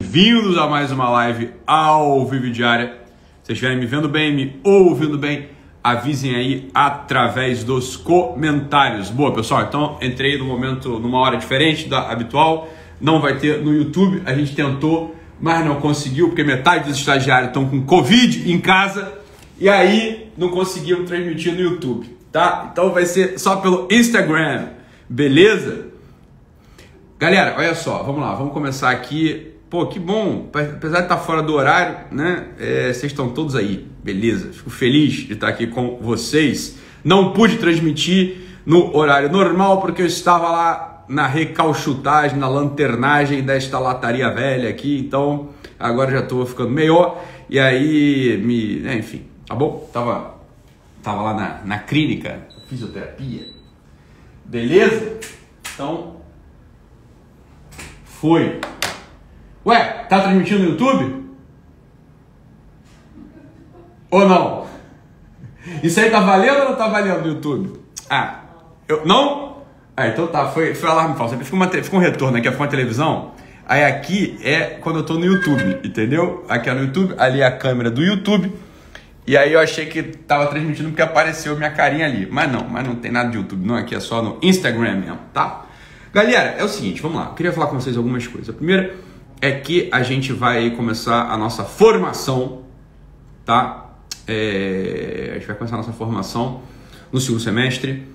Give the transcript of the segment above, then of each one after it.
Bem-vindos a mais uma live ao vivo diária. Se vocês estiverem me vendo bem, me ouvindo bem, avisem aí através dos comentários. Boa, pessoal, então entrei no momento, numa hora diferente da habitual. Não vai ter no YouTube, a gente tentou, mas não conseguiu, porque metade dos estagiários estão com Covid em casa e aí não conseguiram transmitir no YouTube, tá? Então vai ser só pelo Instagram, beleza? Galera, olha só, vamos lá, vamos começar aqui. Pô, que bom, apesar de estar fora do horário, né? Vocês estão todos aí, beleza? Fico feliz de estar aqui com vocês. Não pude transmitir no horário normal porque eu estava lá na recalchutagem, na lanternagem desta lataria velha aqui, então agora já estou ficando melhor e aí enfim, tá bom? Tava lá na clínica, fisioterapia, beleza? Então, foi. Ué, tá transmitindo no YouTube? Ou não? Isso aí tá valendo ou não tá valendo no YouTube? Ah, não? Ah, então tá, foi alarme falso. Fica um retorno aqui, fica uma televisão. Aí aqui é quando eu tô no YouTube, entendeu? Aqui é no YouTube, ali é a câmera do YouTube. E aí eu achei que tava transmitindo porque apareceu minha carinha ali. Mas não tem nada de YouTube, não. Aqui é só no Instagram mesmo, tá? Galera, é o seguinte, vamos lá. Eu queria falar com vocês algumas coisas. A primeira é que a gente vai começar a nossa formação, tá? A gente vai começar a nossa formação no segundo semestre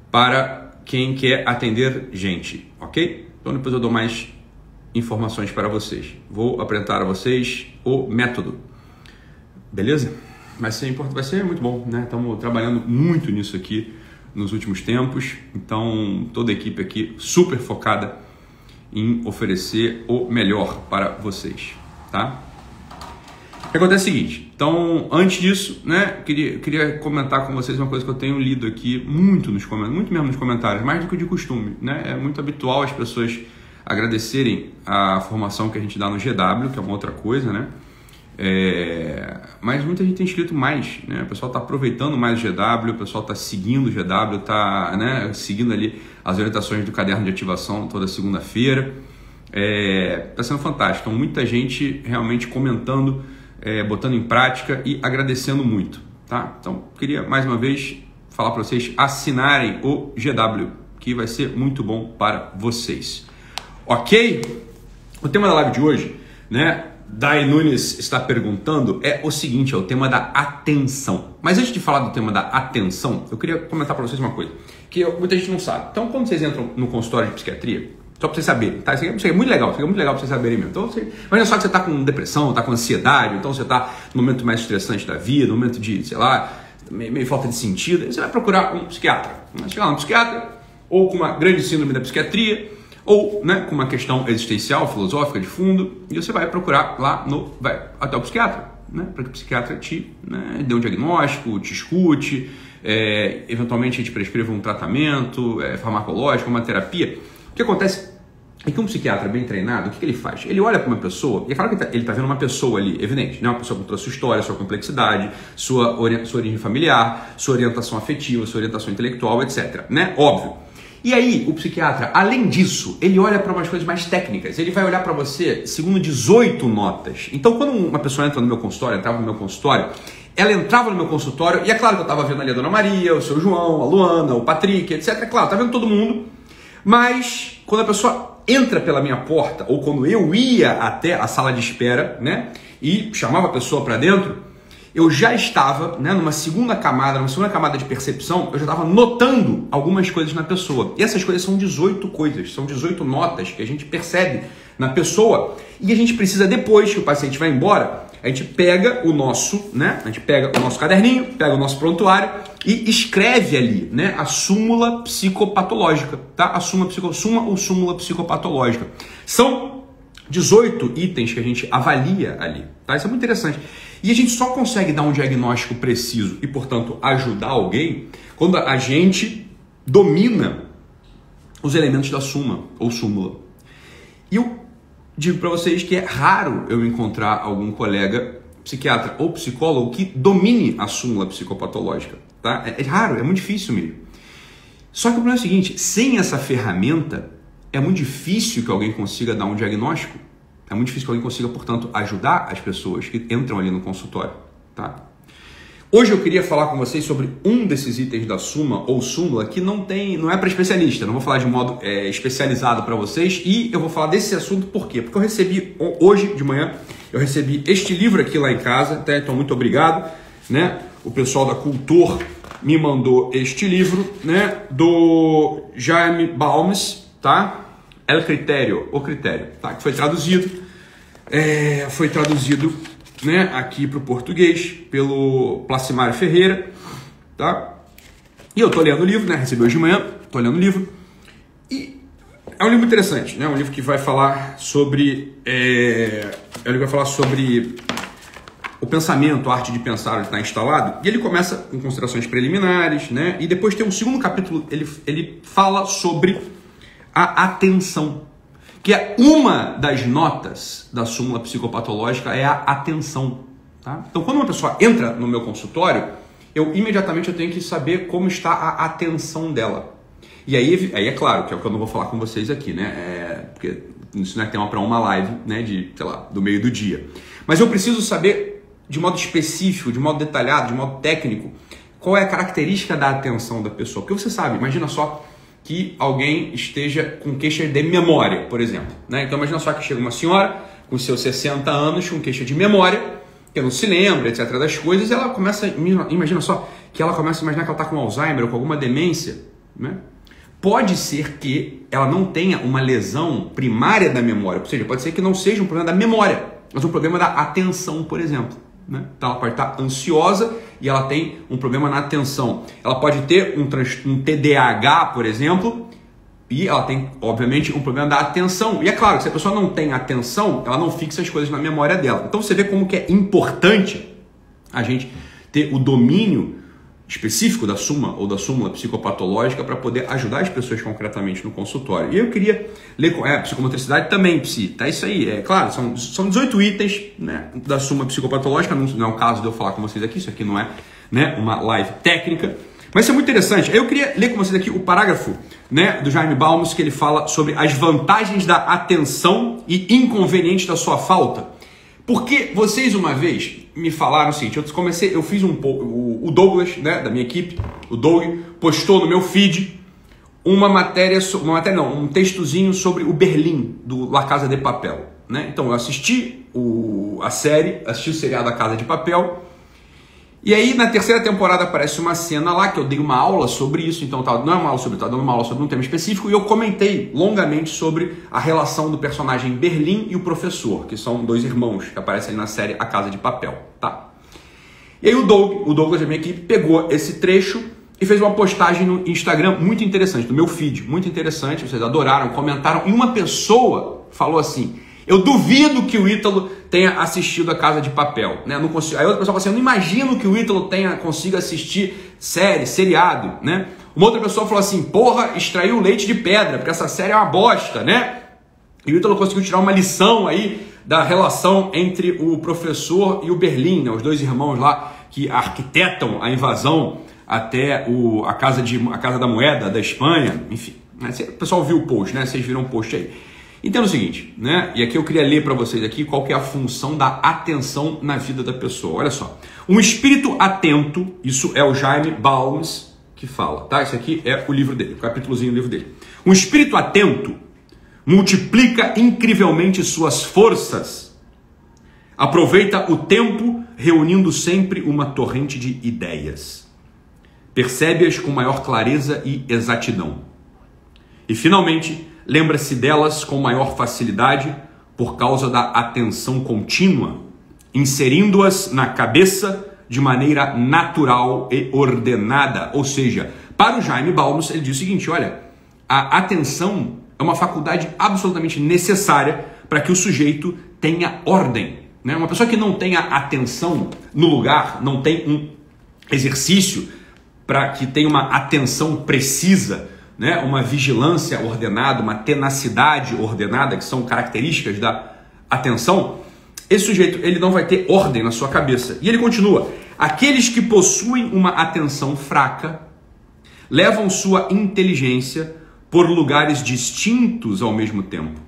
para quem quer atender gente, ok? Então depois eu dou mais informações para vocês. Vou apresentar a vocês o método, beleza? Vai ser muito bom, né? Estamos trabalhando muito nisso aqui nos últimos tempos, então toda a equipe aqui super focada em oferecer o melhor para vocês, tá? O que acontece é o seguinte, então, antes disso, né, queria comentar com vocês uma coisa que eu tenho lido aqui muito mesmo nos comentários, mais do que de costume, né? É muito habitual as pessoas agradecerem a formação que a gente dá no GW, que é uma outra coisa, né? Mas muita gente tem escrito mais, né? O pessoal está aproveitando mais o GW, o pessoal está seguindo o GW, está, né, seguindo ali as orientações do caderno de ativação toda segunda-feira. Está sendo fantástico. Então, muita gente realmente comentando, botando em prática e agradecendo muito, tá? Então, queria mais uma vez falar para vocês assinarem o GW, que vai ser muito bom para vocês. Ok? O tema da live de hoje, né? Dai Nunes está perguntando, é o seguinte, é o tema da atenção. Mas antes de falar do tema da atenção, eu queria comentar para vocês uma coisa, que muita gente não sabe. Então, quando vocês entram no consultório de psiquiatria, só para vocês saberem, tá? Isso é muito legal, para vocês saberem mesmo. Então, imagina só que você está com depressão, está com ansiedade, então você está no momento mais estressante da vida, no momento de, sei lá, meio falta de sentido, aí você vai procurar um psiquiatra. Vai chegar lá um psiquiatra, ou com uma grande síndrome da psiquiatria, ou, né, com uma questão existencial, filosófica de fundo, e você vai procurar lá vai até o psiquiatra, né, para que o psiquiatra te, né, dê um diagnóstico, te escute, eventualmente te prescreva um tratamento farmacológico, uma terapia. O que acontece é que um psiquiatra bem treinado, o que ele faz? Ele olha para uma pessoa, e é claro que ele está vendo uma pessoa ali, evidente, né, uma pessoa com toda a sua história, sua complexidade, sua origem familiar, sua orientação afetiva, sua orientação intelectual, etc. Né? Óbvio. E aí, o psiquiatra, além disso, ele olha para umas coisas mais técnicas. Ele vai olhar para você segundo 18 notas. Então, quando uma pessoa entra no meu consultório, entrava no meu consultório, ela entrava no meu consultório, e é claro que eu estava vendo ali a Dona Maria, o seu João, a Luana, o Patrick, etc. É claro, estava vendo todo mundo. Mas, quando a pessoa entra pela minha porta, ou quando eu ia até a sala de espera, né, e chamava a pessoa para dentro, eu já estava, né, numa segunda camada de percepção, eu já estava notando algumas coisas na pessoa. E essas coisas são 18 coisas, são 18 notas que a gente percebe na pessoa. E a gente precisa, depois que o paciente vai embora, a gente pega o nosso, né, caderninho, pega o nosso prontuário e escreve ali, né, a súmula psicopatológica, tá? A suma ou súmula psicopatológica. São 18 itens que a gente avalia ali, tá? Isso é muito interessante. E a gente só consegue dar um diagnóstico preciso e, portanto, ajudar alguém quando a gente domina os elementos da suma ou súmula. E eu digo para vocês que é raro eu encontrar algum colega psiquiatra ou psicólogo que domine a súmula psicopatológica, tá? É raro, é muito difícil mesmo. Só que o problema é o seguinte, sem essa ferramenta, é muito difícil que alguém consiga dar um diagnóstico É muito difícil que alguém consiga, portanto, ajudar as pessoas que entram ali no consultório, tá? Hoje eu queria falar com vocês sobre um desses itens da Suma ou súmula que não é para especialista, não vou falar de modo especializado para vocês, e eu vou falar desse assunto por quê? Porque eu recebi, hoje de manhã, eu recebi este livro aqui lá em casa, tá? Então muito obrigado, né? O pessoal da Cultor me mandou este livro, né? Do Jaime Balmes, tá? O Critério, tá? Que foi traduzido, né, aqui para o português pelo Placimário Ferreira, tá? E eu tô lendo o livro, né? Recebi hoje de manhã, tô lendo o livro e é um livro interessante, né? Um livro que vai falar sobre o pensamento, a arte de pensar, onde está instalado. E ele começa com considerações preliminares, né? E depois tem um segundo capítulo, ele fala sobre a atenção, que é uma das notas da súmula psicopatológica, é a atenção, tá? Então, quando uma pessoa entra no meu consultório, eu imediatamente tenho que saber como está a atenção dela. E aí é claro, que é o que eu não vou falar com vocês aqui, né? Porque isso não é tema para uma live, né? Do meio do dia. Mas eu preciso saber, de modo específico, de modo detalhado, de modo técnico, qual é a característica da atenção da pessoa. Porque você sabe, imagina só que alguém esteja com queixa de memória, por exemplo, né? Então imagina só que chega uma senhora com seus 60 anos com queixa de memória, que não se lembra, etc, das coisas, e ela começa, imagina só, que ela começa a imaginar que ela está com Alzheimer ou com alguma demência, né? Pode ser que ela não tenha uma lesão primária da memória, ou seja, pode ser que não seja um problema da memória, mas um problema da atenção, por exemplo, né? Então ela pode estar ansiosa e ela tem um problema na atenção. Ela pode ter um TDAH, por exemplo, e ela tem, obviamente, um problema da atenção. E é claro que se a pessoa não tem atenção, ela não fixa as coisas na memória dela. Então você vê como que é importante a gente ter o domínio específico da Suma ou da súmula psicopatológica para poder ajudar as pessoas concretamente no consultório. E eu queria ler com psicomotricidade também, psi, tá? Isso aí, é claro, são 18 itens, né, da Suma psicopatológica, não é o caso de eu falar com vocês aqui, isso aqui não é, né, uma live técnica, mas isso é muito interessante. Eu queria ler com vocês aqui o parágrafo, né, do Jaime Balmes, que ele fala sobre as vantagens da atenção e inconvenientes da sua falta. Porque vocês uma vez me falaram o seguinte, eu fiz o Douglas, né, da minha equipe, o Doug, postou no meu feed um textozinho sobre o Berlim, do La Casa de Papel, né? Então eu assisti a série, assisti o seriado da Casa de Papel, e aí na terceira temporada aparece uma cena lá que eu dei uma aula sobre isso, então não é uma aula sobre, tá dando uma aula sobre um tema específico, e eu comentei longamente sobre a relação do personagem Berlim e o professor, que são dois irmãos que aparecem na série A Casa de Papel, tá? E aí o Douglas da minha equipe pegou esse trecho e fez uma postagem no Instagram muito interessante, no meu feed, muito interessante, vocês adoraram, comentaram, e uma pessoa falou assim: eu duvido que o Ítalo tenha assistido A Casa de Papel, né? Não consigo. Aí outra pessoa falou assim: eu não imagino que o Ítalo consiga assistir seriado, né? Uma outra pessoa falou assim: porra, extraiu leite de pedra, porque essa série é uma bosta, né? E o Ítalo conseguiu tirar uma lição aí da relação entre o professor e o Berlim, né? Os dois irmãos lá que arquitetam a invasão até a Casa da Moeda da Espanha, enfim. Né? O pessoal viu o post, né? Vocês viram o post aí. Entenda o seguinte, né? E aqui eu queria ler para vocês aqui qual que é a função da atenção na vida da pessoa. Olha só. Um espírito atento, isso é o Jaime Balmes que fala, tá? Isso aqui é o livro dele, o capítulozinho do livro dele. Um espírito atento multiplica incrivelmente suas forças. Aproveita o tempo reunindo sempre uma torrente de ideias. Percebe-as com maior clareza e exatidão. E finalmente, lembra-se delas com maior facilidade por causa da atenção contínua, inserindo-as na cabeça de maneira natural e ordenada. Ou seja, para o Jaime Balmes, ele diz o seguinte: olha, a atenção é uma faculdade absolutamente necessária para que o sujeito tenha ordem, né? Uma pessoa que não tenha atenção no lugar, não tem um exercício para que tenha uma atenção precisa, né, uma vigilância ordenada, uma tenacidade ordenada, que são características da atenção, esse sujeito ele não vai ter ordem na sua cabeça. E ele continua: aqueles que possuem uma atenção fraca levam sua inteligência por lugares distintos ao mesmo tempo.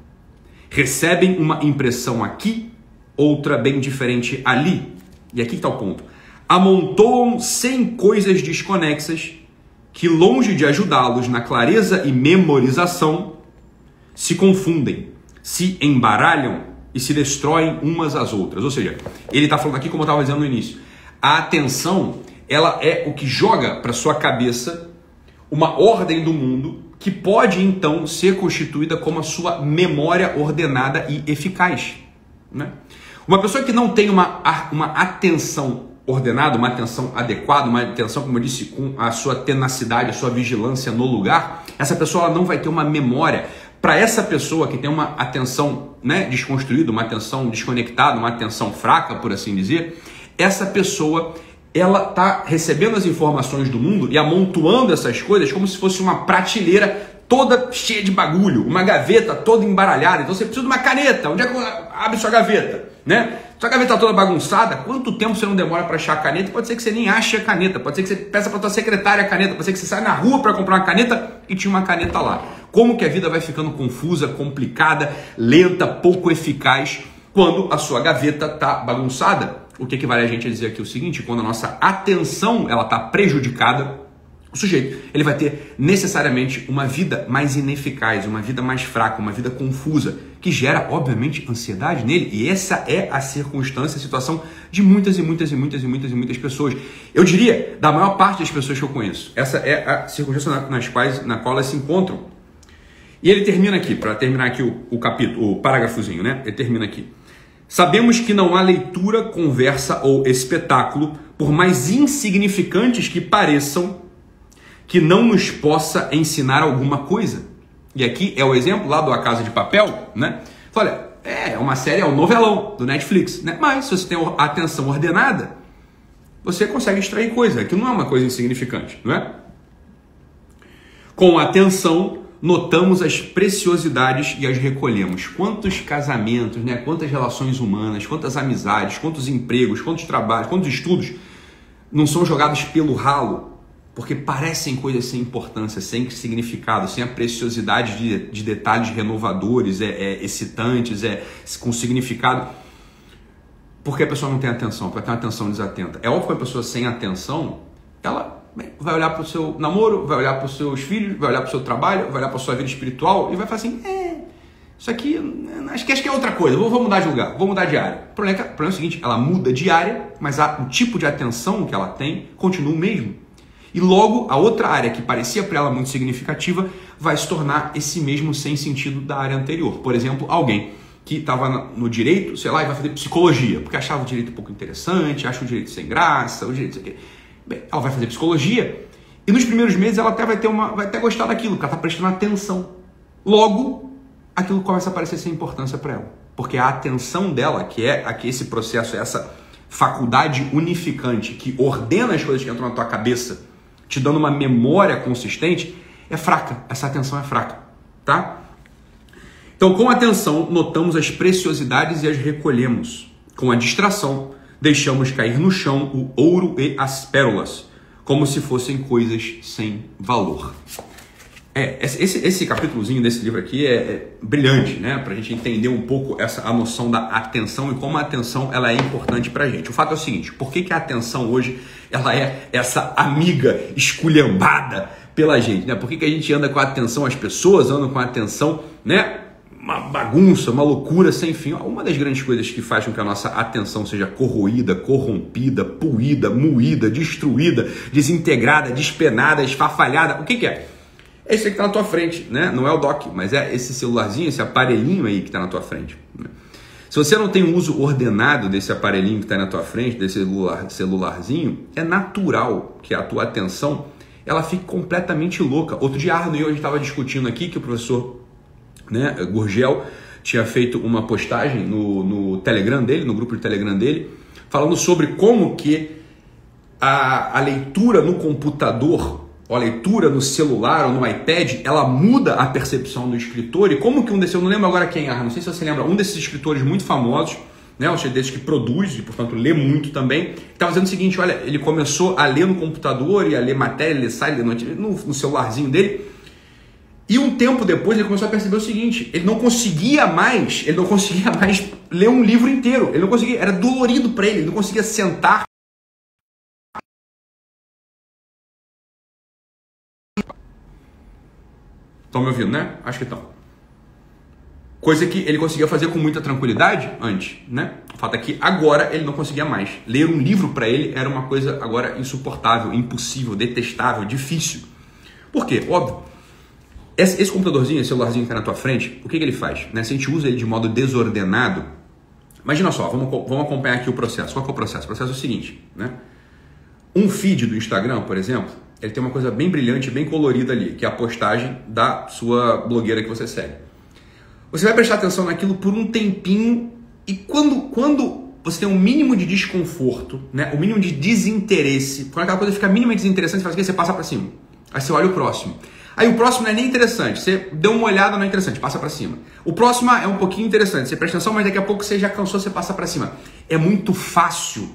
Recebem uma impressão aqui, outra bem diferente ali. E aqui está o ponto. Amontoam 100 coisas desconexas que, longe de ajudá-los na clareza e memorização, se confundem, se embaralham e se destroem umas às outras. Ou seja, ele está falando aqui, como eu estava dizendo no início, a atenção, ela é o que joga para sua cabeça uma ordem do mundo que pode então ser constituída como a sua memória ordenada e eficaz, né? Uma pessoa que não tem uma atenção ordenada, uma atenção adequada, uma atenção, como eu disse, com a sua tenacidade, a sua vigilância no lugar, essa pessoa ela não vai ter uma memória. Para essa pessoa que tem uma atenção, né, desconstruída, uma atenção desconectada, uma atenção fraca, por assim dizer, essa pessoa ela está recebendo as informações do mundo e amontoando essas coisas como se fosse uma prateleira toda cheia de bagulho, uma gaveta toda embaralhada. Então você precisa de uma caneta. Onde é que abre sua gaveta? Né? Sua gaveta toda bagunçada, quanto tempo você não demora para achar a caneta? Pode ser que você nem ache a caneta, pode ser que você peça para tua secretária a caneta, pode ser que você saia na rua para comprar uma caneta e tinha uma caneta lá. Como que a vida vai ficando confusa, complicada, lenta, pouco eficaz quando a sua gaveta está bagunçada? O que vale a gente dizer aqui o seguinte: quando a nossa atenção ela está prejudicada, o sujeito ele vai ter necessariamente uma vida mais ineficaz, uma vida mais fraca, uma vida confusa, que gera, obviamente, ansiedade nele. E essa é a circunstância, a situação de muitas pessoas. Eu diria, da maior parte das pessoas que eu conheço. Essa é a circunstância na qual elas se encontram. E ele termina aqui, para terminar aqui o capítulo, o parágrafozinho, né? Ele termina aqui. Sabemos que não há leitura, conversa ou espetáculo, por mais insignificantes que pareçam, que não nos possa ensinar alguma coisa. E aqui é o exemplo lá do A Casa de Papel, né? Olha, é uma série, é um novelão do Netflix, né? Mas se você tem a atenção ordenada, você consegue extrair coisa. Aquilo não é uma coisa insignificante, não é? Com atenção, notamos as preciosidades e as recolhemos. Quantos casamentos, né? Quantas relações humanas, quantas amizades, quantos empregos, quantos trabalhos, quantos estudos não são jogados pelo ralo, porque parecem coisas sem importância, sem significado, sem a preciosidade de detalhes renovadores, excitantes, com significado, porque a pessoa não tem atenção, porque tem uma atenção desatenta. É óbvio que a pessoa sem atenção, ela vai olhar para o seu namoro, vai olhar para os seus filhos, vai olhar para o seu trabalho, vai olhar para a sua vida espiritual e vai falar assim, isso aqui, acho que é outra coisa, vou mudar de lugar, vou mudar de área. O problema é o seguinte, ela muda de área, mas o tipo de atenção que ela tem continua o mesmo. E logo a outra área que parecia para ela muito significativa vai se tornar esse mesmo sem sentido da área anterior. Por exemplo, alguém que estava no direito, sei lá, e vai fazer psicologia, porque achava o direito um pouco interessante, acha o direito sem graça, o direito... Bem, ela vai fazer psicologia e nos primeiros meses ela até vai até gostar daquilo, porque ela está prestando atenção. Logo, aquilo começa a parecer sem importância para ela. Porque a atenção dela, que é aqui esse processo, essa faculdade unificante que ordena as coisas que entram na tua cabeça, te dando uma memória consistente, é fraca. Essa atenção é fraca, tá? Então, com atenção, notamos as preciosidades e as recolhemos. Com a distração, deixamos cair no chão o ouro e as pérolas, como se fossem coisas sem valor. Esse capítulozinho desse livro aqui é brilhante, né? Para a gente entender um pouco a noção da atenção e como a atenção ela é importante para a gente. O fato é o seguinte, por que a atenção hoje ela é essa amiga esculhambada pela gente, né? Por que a gente anda com a atenção, as pessoas andam com a atenção, né? Uma bagunça, uma loucura sem fim. Uma das grandes coisas que faz com que a nossa atenção seja corroída, corrompida, puída, moída, destruída, desintegrada, despenada, esfarfalhada, o que é? É isso aí que está na tua frente, né? Não é o dock, mas é esse celularzinho, esse aparelhinho aí que está na tua frente, né? Se você não tem um uso ordenado desse aparelhinho que está na tua frente, desse celularzinho, é natural que a tua atenção ela fique completamente louca. Outro dia, Arno e eu, a gente estava discutindo aqui que o professor, né, Gurgel tinha feito uma postagem no Telegram dele, no grupo de Telegram dele, falando sobre como que a leitura no computador, ou a leitura no celular ou no iPad, ela muda a percepção do escritor. E como que eu não lembro agora quem, não sei se você lembra, um desses escritores muito famosos, né, um desses que produz e, portanto, lê muito também, estava dizendo o seguinte, olha, ele começou a ler no computador e a ler matéria, ler site, no celularzinho dele, E um tempo depois ele começou a perceber o seguinte, ele não conseguia mais ler um livro inteiro. Ele não conseguia, era dolorido para ele não conseguia sentar. Estão me ouvindo, né? Acho que estão. Coisa que ele conseguia fazer com muita tranquilidade antes, né? O fato é que agora ele não conseguia mais. Ler um livro para ele era uma coisa agora insuportável, impossível, detestável, difícil. Por quê? Óbvio. Esse computadorzinho, esse celularzinho que está na tua frente, o que ele faz? Né? Se a gente usa ele de modo desordenado, imagina só, vamos acompanhar aqui o processo. Qual que é o processo? O processo é o seguinte, né? Um feed do Instagram, por exemplo, ele tem uma coisa bem brilhante, bem colorida ali, que é a postagem da sua blogueira que você segue. Você vai prestar atenção naquilo por um tempinho e quando você tem um mínimo de desconforto, né? O mínimo de desinteresse, quando aquela coisa fica minimamente desinteressante, você passa para cima. Aí você olha o próximo. Aí o próximo não é nem interessante, você deu uma olhada, não é interessante, passa para cima. O próximo é um pouquinho interessante, você presta atenção, mas daqui a pouco você já cansou, você passa para cima. É muito fácil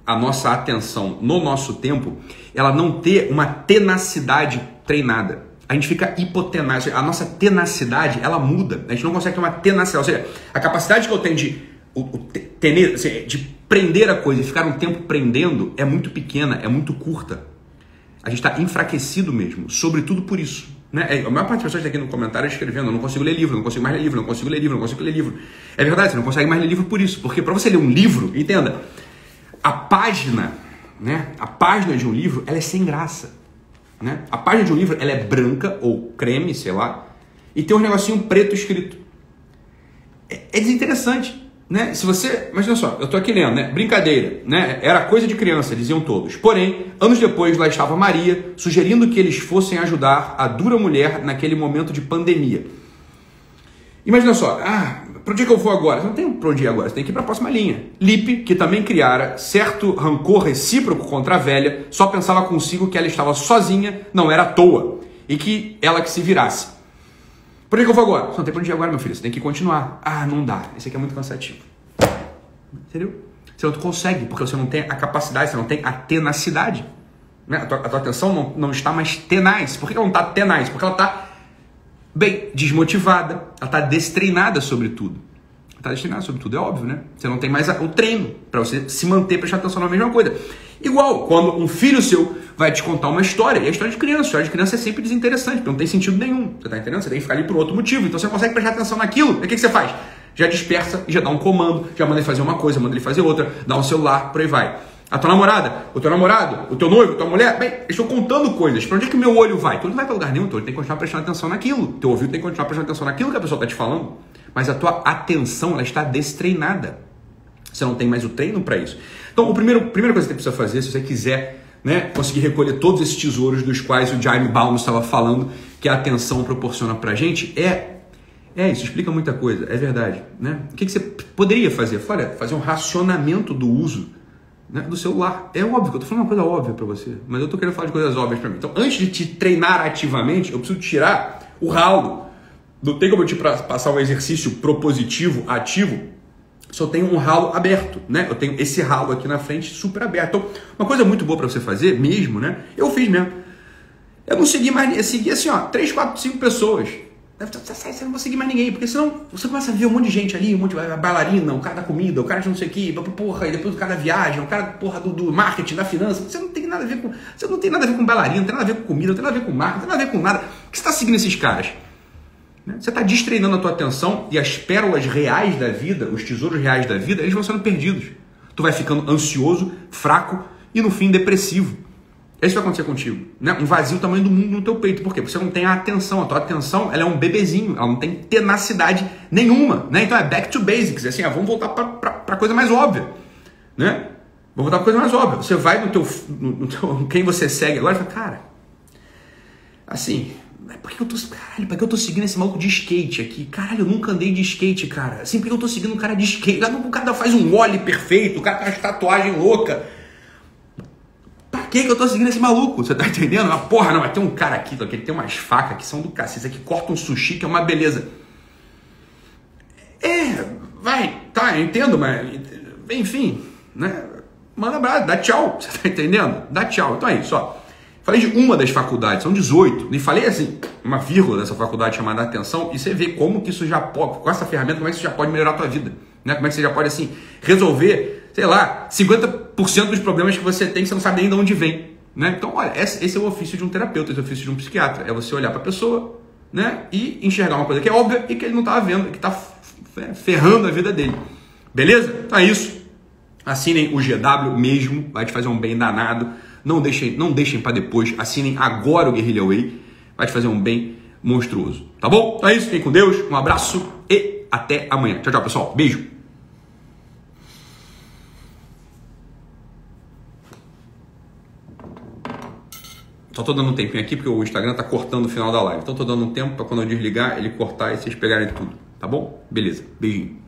a nossa atenção no nosso tempo, ela não ter uma tenacidade treinada. A gente fica hipotenaz, a nossa tenacidade, ela muda, a gente não consegue ter uma tenacidade, ou seja, a capacidade que eu tenho de prender a coisa e ficar um tempo prendendo é muito pequena, é muito curta. A gente está enfraquecido mesmo, sobretudo por isso. Né? A maior parte das pessoas está aqui no comentário escrevendo, eu não consigo ler livro, não consigo mais ler livro, não consigo ler livro, não consigo ler livro. É verdade, você não consegue mais ler livro por isso, porque para você ler um livro, entenda, a página de um livro, ela é sem graça. Né? A página de um livro, ela é branca ou creme, sei lá, e tem um negocinho preto escrito. É desinteressante. Né? Se você, imagina só, eu tô aqui lendo, né? Brincadeira, né? Era coisa de criança, diziam todos. Porém, anos depois, lá estava Maria, sugerindo que eles fossem ajudar a dura mulher naquele momento de pandemia. Imagina só, para onde é que eu vou agora? Você não tem para onde ir agora, você tem que ir para a próxima linha. Lipe, que também criara certo rancor recíproco contra a velha, só pensava consigo que ela estava sozinha, não era à toa, e que ela que se virasse. Por que eu vou agora? Você não tem pra onde ir agora, meu filho. Você tem que continuar. Não dá. Esse aqui é muito cansativo. Entendeu? Você não consegue, porque você não tem a capacidade, você não tem a tenacidade. Né? A tua atenção não está mais tenaz. Por que ela não está tenaz? Porque ela está, bem, desmotivada. Ela está destreinada sobre tudo. Está destreinada sobre tudo, é óbvio, né? Você não tem mais o treino para você se manter, prestar atenção na mesma coisa. Igual quando um filho seu vai te contar uma história, e a história de criança é sempre desinteressante, porque não tem sentido nenhum, você tá entendendo? Você tem que ficar ali por outro motivo, então você não consegue prestar atenção naquilo, e o que você faz? Já dispersa e já dá um comando, já manda ele fazer uma coisa, manda ele fazer outra, dá um celular, por aí vai. A tua namorada, o teu namorado, o teu noivo, a tua mulher, bem, eu estou contando coisas, para onde é que o meu olho vai? Tu não vai para lugar nenhum, teu olho tem que continuar prestando atenção naquilo, teu ouvido tem que continuar prestando atenção naquilo que a pessoa está te falando, mas a tua atenção, ela está destreinada, você não tem mais o treino para isso. Então, a primeira coisa que você precisa fazer, se você quiser, né, conseguir recolher todos esses tesouros dos quais o Jaime Balmes estava falando, que a atenção proporciona para a gente, isso explica muita coisa, é verdade. Né? O que você poderia fazer? Fazer um racionamento do uso, né, do celular. É óbvio que eu estou falando uma coisa óbvia para você, mas eu estou querendo falar de coisas óbvias para mim. Então, antes de te treinar ativamente, eu preciso tirar o ralo. Não tem como eu te passar um exercício propositivo, ativo, se eu tenho um ralo aberto, né? Eu tenho esse ralo aqui na frente super aberto. Então, uma coisa muito boa para você fazer mesmo, né? Eu fiz mesmo. Eu não segui mais, eu segui assim, 3, 4, 5 pessoas. Você não vai seguir mais ninguém, porque senão você começa a ver um monte de gente ali, um monte de bailarina, o cara da comida, o cara de não sei o que, porra, e depois o cara da viagem, o cara porra, do marketing, da finança. Você não tem nada a ver com bailarina, não tem nada a ver com comida, não tem nada a ver com marketing, não tem nada a ver com nada. Por que você está seguindo esses caras? Você está destreinando a tua atenção e as pérolas reais da vida, os tesouros reais da vida, eles vão sendo perdidos. Tu vai ficando ansioso, fraco e no fim depressivo. É isso que vai acontecer contigo. Né? Um vazio tamanho do mundo no teu peito. Por quê? Porque você não tem a atenção. A tua atenção, ela é um bebezinho. Ela não tem tenacidade nenhuma. Né? Então é back to basics. É assim, vamos voltar para a coisa mais óbvia. Né? Vamos voltar para a coisa mais óbvia. Você vai no teu quem você segue agora e fala, cara, assim... Por que eu tô seguindo esse maluco de skate aqui? Caralho, eu nunca andei de skate, cara. Assim, por que eu tô seguindo um cara de skate? O cara faz um ollie perfeito, o cara tem uma tatuagem louca. Pra que eu tô seguindo esse maluco? Você tá entendendo? Mas porra, não, mas tem um cara aqui, que ele tem umas facas que são do cacete, que corta um sushi, que é uma beleza. Eu entendo, mas enfim, né? Manda abraço, dá tchau, você tá entendendo? Dá tchau. Então é isso, ó. Falei de uma das faculdades, são 18. E falei assim, uma vírgula dessa faculdade chamada atenção, e você vê como que isso já pode, com essa ferramenta, como é que isso já pode melhorar a tua vida. Né? Como é que você já pode, assim, resolver, sei lá, 50% dos problemas que você tem, que você não sabe nem de onde vem. Né? Então, olha, esse é o ofício de um terapeuta, esse é o ofício de um psiquiatra. É você olhar para a pessoa, né, e enxergar uma coisa que é óbvia e que ele não estava vendo, que está ferrando a vida dele. Beleza? Então é isso. Assinem o GW mesmo, vai te fazer um bem danado. Não deixem para depois. Assinem agora o Guerrilla Way, vai te fazer um bem monstruoso. Tá bom? Então é isso. Fiquem com Deus. Um abraço e até amanhã. Tchau, tchau, pessoal. Beijo. Só tô dando um tempinho aqui porque o Instagram tá cortando o final da live. Então tô dando um tempo para quando eu desligar ele cortar e vocês pegarem tudo. Tá bom? Beleza. Beijinho.